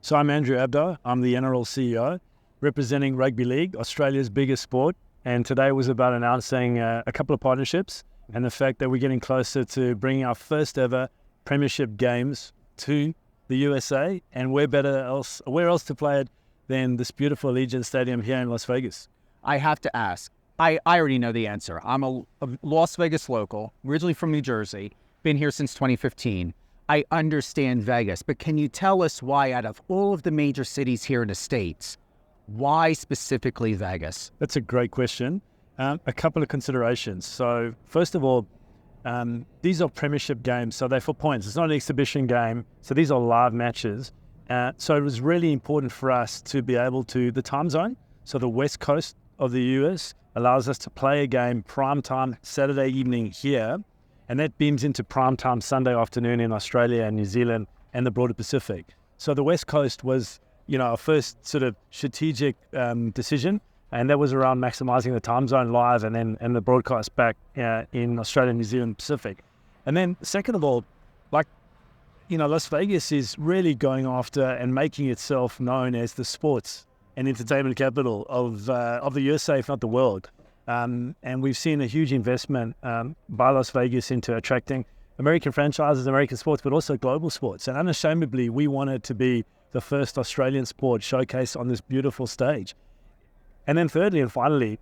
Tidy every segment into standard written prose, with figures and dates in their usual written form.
So I'm Andrew Abdo. I'm the NRL CEO, representing rugby league, Australia's biggest sport. And today was about announcing a couple of partnerships and the fact that we're getting closer to bringing our first ever premiership games to the USA. And where else to play it than this beautiful Allegiant Stadium here in Las Vegas? I have to ask. I already know the answer. I'm a Las Vegas local, originally from New Jersey, been here since 2015. I understand Vegas, but can you tell us why, out of all of the major cities here in the States, why specifically Vegas? That's a great question. A couple of considerations. So first of all, these are premiership games, so they're for points. It's not an exhibition game, so these are live matches. So it was really important for us to be able to, the time zone, so the west coast of the US allows us to play a game prime time Saturday evening here, and that beams into prime time Sunday afternoon in Australia and New Zealand and the broader Pacific. So the West Coast was, our first sort of strategic decision, and that was around maximizing the time zone live and the broadcast back in Australia, New Zealand, Pacific. And then second of all, Las Vegas is really going after and making itself known as the sports and entertainment capital of the USA, if not the world. And we've seen a huge investment by Las Vegas into attracting American franchises, American sports, but also global sports. And unashamedly, we wanted to be the first Australian sport showcased on this beautiful stage. And then thirdly and finally,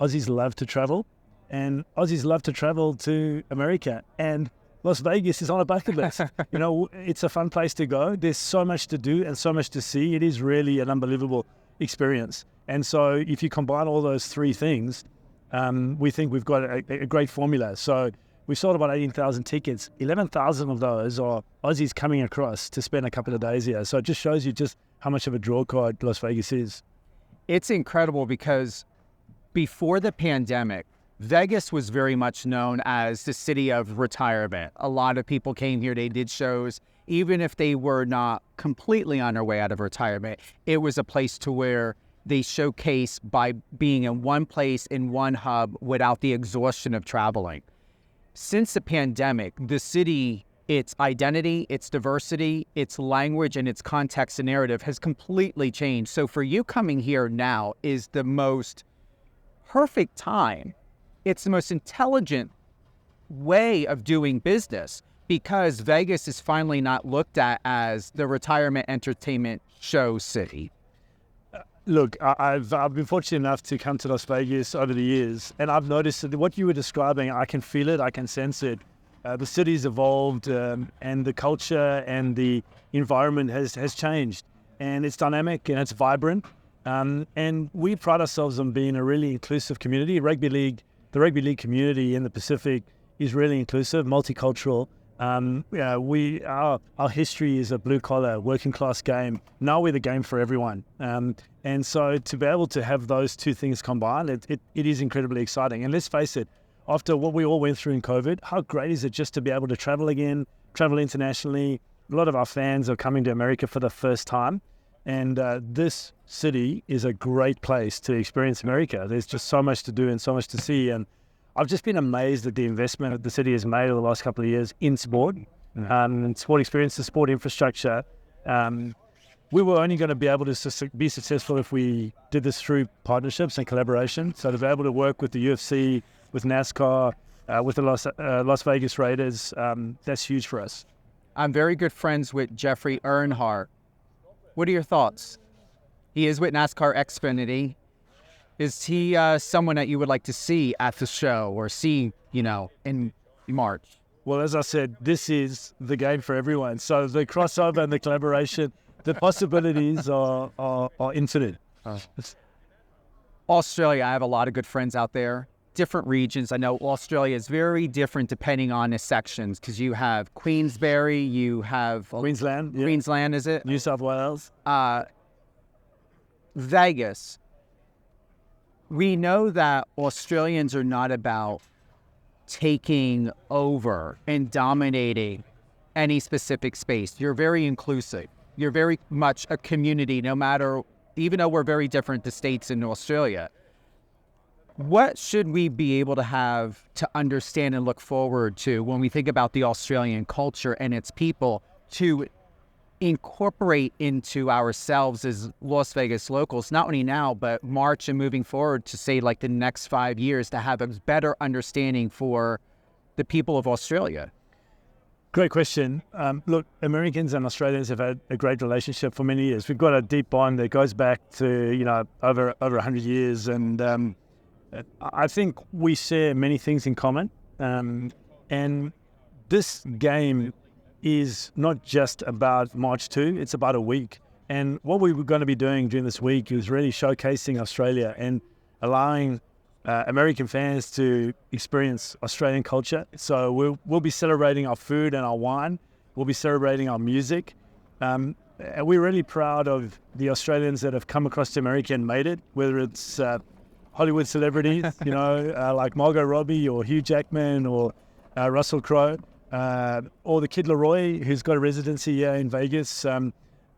Aussies love to travel, and Aussies love to travel to America. And Las Vegas is on a bucket list. It's a fun place to go. There's so much to do and so much to see. It is really an unbelievable experience. And so if you combine all those three things, we think we've got a great formula. So we sold about 18,000 tickets. 11,000 of those are Aussies coming across to spend a couple of days here. So it just shows you just how much of a draw card Las Vegas is. It's incredible because before the pandemic, Vegas was very much known as the city of retirement. A lot of people came here, they did shows. Even if they were not completely on their way out of retirement, it was a place to where they showcase by being in one place, in one hub, without the exhaustion of traveling. Since the pandemic, the city, its identity, its diversity, its language, and its context and narrative has completely changed. So for you coming here now is the most perfect time. It's the most intelligent way of doing business because Vegas is finally not looked at as the retirement entertainment show city. Look, I've been fortunate enough to come to Las Vegas over the years, and I've noticed that what you were describing, I can feel it, I can sense it. The city's evolved, and the culture and the environment has changed, and it's dynamic and it's vibrant. And we pride ourselves on being a really inclusive community. The rugby league community in the Pacific is really inclusive, multicultural. Our history is a blue-collar, working-class game. Now we're the game for everyone. And so to be able to have those two things combined, it is incredibly exciting. And let's face it, after what we all went through in COVID, how great is it just to be able to travel again, travel internationally? A lot of our fans are coming to America for the first time. And this city is a great place to experience America. There's just so much to do and so much to see. And I've just been amazed at the investment that the city has made over the last couple of years in sport, and sport experiences, sport infrastructure. We were only going to be able to be successful if we did this through partnerships and collaboration. So to be able to work with the UFC, with NASCAR, with the Las Vegas Raiders, that's huge for us. I'm very good friends with Jeffrey Earnhardt. What are your thoughts? He is with NASCAR Xfinity. Is he someone that you would like to see at the show or see, in March? Well, as I said, this is the game for everyone. So the crossover and the collaboration, the possibilities are infinite. Australia, I have a lot of good friends out there. Different regions. I know Australia is very different depending on the sections because you have Queensberry, you have Queensland. Yeah. Queensland, is it? New South Wales. Vegas. We know that Australians are not about taking over and dominating any specific space. You're very inclusive. You're very much a community, no matter, even though we're very different, the states in Australia. What should we be able to have to understand and look forward to when we think about the Australian culture and its people to incorporate into ourselves as Las Vegas locals, not only now, but March and moving forward to say like the next 5 years to have a better understanding for the people of Australia? Great question. Look, Americans and Australians have had a great relationship for many years. We've got a deep bond that goes back to, over 100 years. And I think we share many things in common. And this game is not just about March 2, it's about a week. And what we were going to be doing during this week is really showcasing Australia and allowing American fans to experience Australian culture. So we'll be celebrating our food and our wine. We'll be celebrating our music. And we're really proud of the Australians that have come across to America and made it, whether it's Hollywood celebrities, like Margot Robbie or Hugh Jackman or Russell Crowe, or the Kid Leroy, who's got a residency here in Vegas.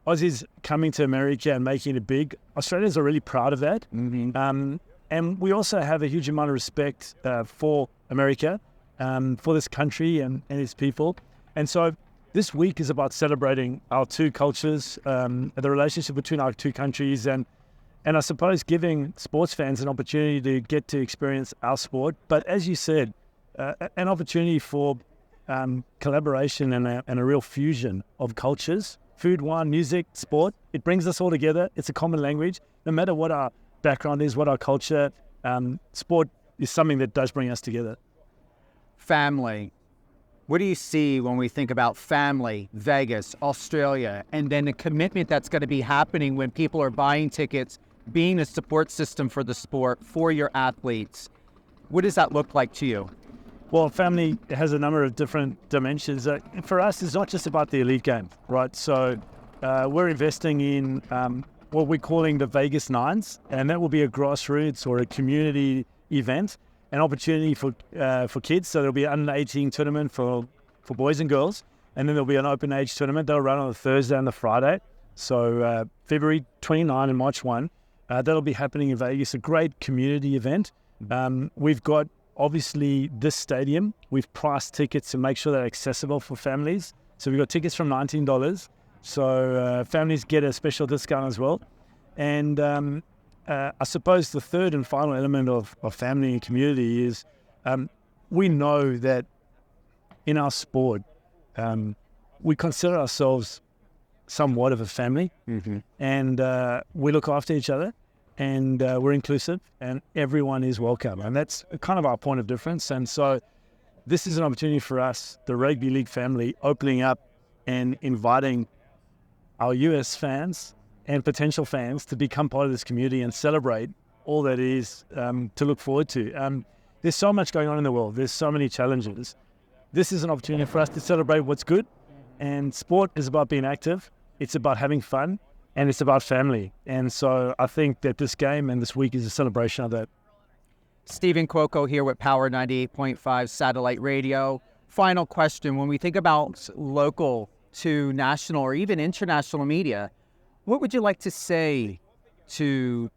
Aussies coming to America and making it big. Australians are really proud of that. Mm-hmm. And we also have a huge amount of respect for America, for this country and its people. And so this week is about celebrating our two cultures, the relationship between our two countries, and I suppose giving sports fans an opportunity to get to experience our sport. But as you said, an opportunity for collaboration and a real fusion of cultures, food, wine, music, sport. It brings us all together. It's a common language. No matter what our background is, what our culture, sport is something that does bring us together. Family. What do you see when we think about family, Vegas, Australia, and then the commitment that's going to be happening when people are buying tickets, being a support system for the sport, for your athletes? What does that look like to you? Well, family has a number of different dimensions. For us, it's not just about the elite game, right? So we're investing in what we're calling the Vegas Nines, and that will be a grassroots or a community event, an opportunity for kids. So there'll be an under 18 tournament for boys and girls, and then there'll be an open age tournament. They'll run on the Thursday and the Friday. So February 29 and March 1, that'll be happening in Vegas, a great community event. We've got, obviously, this stadium. We've priced tickets to make sure they're accessible for families. So we've got tickets from $19. So families get a special discount as well. And I suppose the third and final element of family and community is we know that in our sport, we consider ourselves somewhat of a family. Mm-hmm. And we look after each other. And we're inclusive, and everyone is welcome. And that's kind of our point of difference. And so this is an opportunity for us, the rugby league family, opening up and inviting our US fans and potential fans to become part of this community and celebrate all that is to look forward to. There's so much going on in the world. There's so many challenges. This is an opportunity for us to celebrate what's good. And sport is about being active. It's about having fun. And it's about family. And so I think that this game and this week is a celebration of that. Steven Cuoco here with Power 98.5 Satellite Radio. Final question. When we think about local to national or even international media, what would you like to say to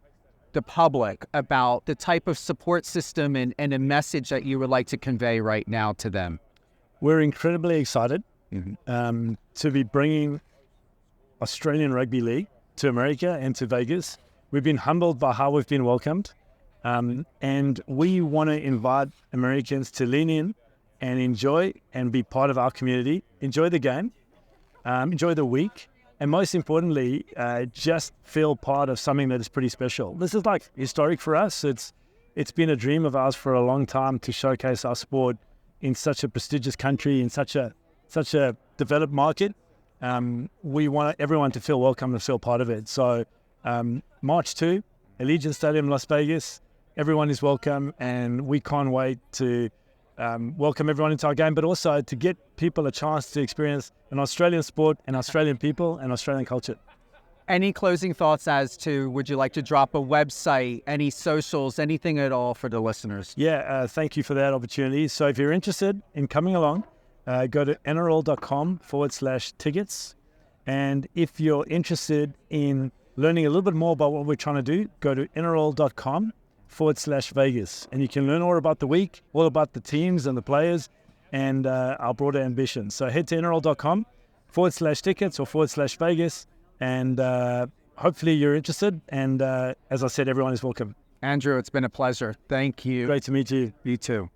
the public about the type of support system and a message that you would like to convey right now to them? We're incredibly excited to be bringing Australian Rugby League to America and to Vegas. We've been humbled by how we've been welcomed, and we want to invite Americans to lean in and enjoy and be part of our community, enjoy the game, enjoy the week, and most importantly, just feel part of something that is pretty special. This is like historic for us. It's been a dream of ours for a long time to showcase our sport in such a prestigious country, in such a developed market. We want everyone to feel welcome and feel part of it. So March 2, Allegiant Stadium, Las Vegas, everyone is welcome, and we can't wait to welcome everyone into our game, but also to get people a chance to experience an Australian sport and Australian people and Australian culture. Any closing thoughts as to, would you like to drop a website, any socials, anything at all for the listeners? Yeah, thank you for that opportunity. So if you're interested in coming along, go to nrl.com/tickets. And if you're interested in learning a little bit more about what we're trying to do, go to nrl.com/Vegas. And you can learn all about the week, all about the teams and the players and our broader ambitions. So head to /tickets or /Vegas. And hopefully you're interested. And as I said, everyone is welcome. Andrew, it's been a pleasure. Thank you. Great to meet you. You too.